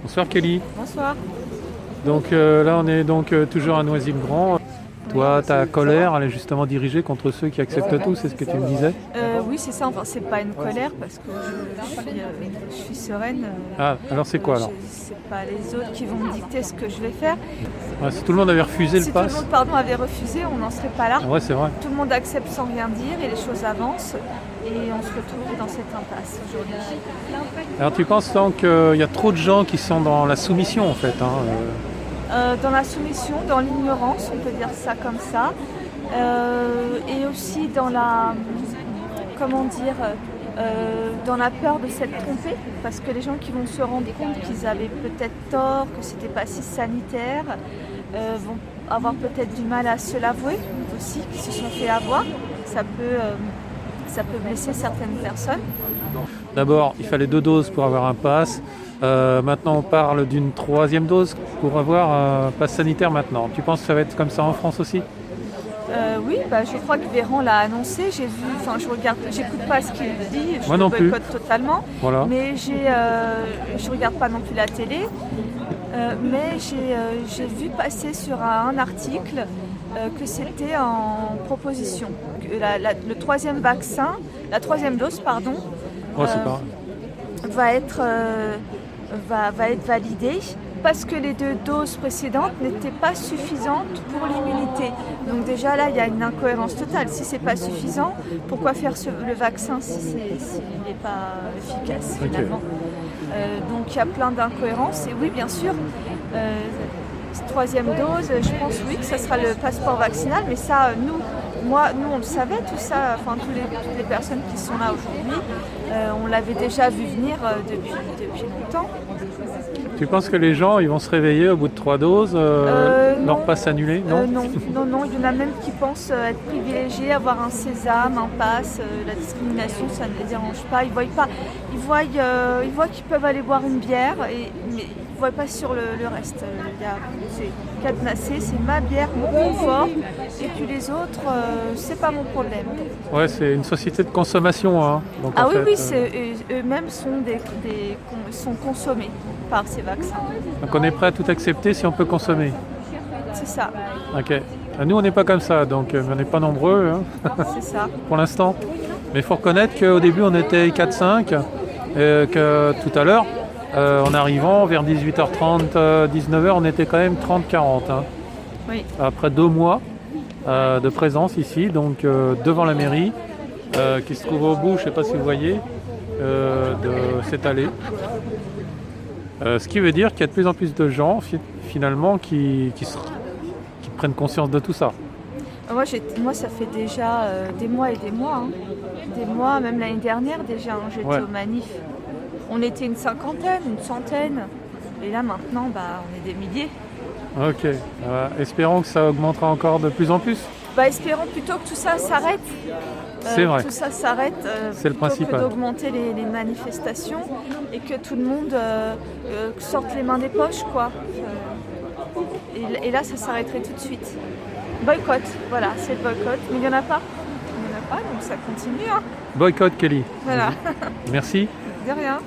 Bonsoir Kelly. Bonsoir. Donc là on est donc toujours à Noisy-le-Grand. Toi, ta colère, elle est justement dirigée contre ceux qui acceptent tout, c'est ce que tu me disais? Oui, c'est ça. Enfin, c'est pas une colère parce que je suis sereine. Ah, alors c'est quoi alors? C'est pas les autres qui vont me dicter ce que je vais faire. Ouais, si tout le monde avait refusé Si le tout le pass. monde, avait refusé, on n'en serait pas là. Ouais, c'est vrai. Tout le monde accepte sans rien dire et les choses avancent. Et on se retrouve dans cette impasse aujourd'hui. Alors tu penses donc qu'il y a trop de gens qui sont dans la soumission en fait, hein, Dans la soumission, dans l'ignorance, on peut dire ça comme ça. Et aussi dans la, comment dire, dans la peur de s'être trompés, parce que les gens qui vont se rendre compte qu'ils avaient peut-être tort, que c'était pas si sanitaire, vont avoir peut-être du mal à se l'avouer aussi, qui se sont fait avoir. Ça peut blesser certaines personnes. D'abord, il fallait 2 doses pour avoir un pass. Maintenant, on parle d'une 3e dose pour avoir un pass sanitaire maintenant. Tu penses que ça va être comme ça en France aussi? Oui, je crois que Véran l'a annoncé. J'ai vu, j'écoute pas ce qu'il dit, je Moi le non plus. boycotte totalement. Voilà. Mais je regarde pas non plus la télé. Mais j'ai vu passer sur un article que c'était en proposition. Que le 3e vaccin, la 3e dose, pardon, Ouais, c'est pas... va être validée parce que les 2 doses précédentes n'étaient pas suffisantes pour l'immunité. Donc déjà là, il y a une incohérence totale. Si c'est pas suffisant, pourquoi faire le vaccin s'il n'est pas efficace finalement? Donc il y a plein d'incohérences. Et oui, bien sûr, 3e dose, je pense oui que ça sera le passeport vaccinal, mais ça, nous on le savait tout ça, enfin toutes les personnes qui sont là aujourd'hui, on l'avait déjà vu venir depuis longtemps. Tu penses que les gens ils vont se réveiller au bout de 3 doses, leur pass annulé? Non, non, il y en a même qui pensent être privilégiés, avoir un sésame, un pass, la discrimination, ça ne les dérange pas. Ils voient qu'ils peuvent aller boire une bière, mais ils ne voient pas sur le reste. C'est cadenassé, c'est ma bière, mon confort, et puis les autres, c'est pas mon problème. Ouais, c'est une société de consommation. Hein. Donc, Ah en oui, fait, eux-mêmes sont consommés par ces vaccins. donc on est prêt à tout accepter si on peut consommer. C'est ça, Ok. Nous, on n'est pas comme ça, donc on n'est pas nombreux hein, c'est ça. pour l'instant. Mais il faut reconnaître qu'au début, on était 4-5, et que tout à l'heure, en arrivant vers 18h30, 19h, on était quand même 30-40. Hein. Oui. Après 2 mois de présence ici, donc devant la mairie, qui se trouve au bout, je ne sais pas si vous voyez, de cette allée. Ce qui veut dire qu'il y a de plus en plus de gens finalement qui prennent conscience de tout ça. Moi, ça fait déjà des mois et des mois. Hein. Des mois, même l'année dernière déjà, j'étais Ouais. aux manifs. On était une cinquantaine, une centaine. Et là, maintenant, on est des milliers. Ok, espérons que ça augmentera encore de plus en plus. Espérons plutôt que tout ça s'arrête. C'est vrai. Tout ça s'arrête C'est le plutôt principal. que d'augmenter les manifestations et que tout le monde sorte les mains des poches, quoi. Et là, ça s'arrêterait tout de suite. Boycott, voilà, c'est le boycott. Mais il n'y en a pas. Il n'y en a pas, donc ça continue. Hein. Boycott Kelly. Voilà, Merci. de rien.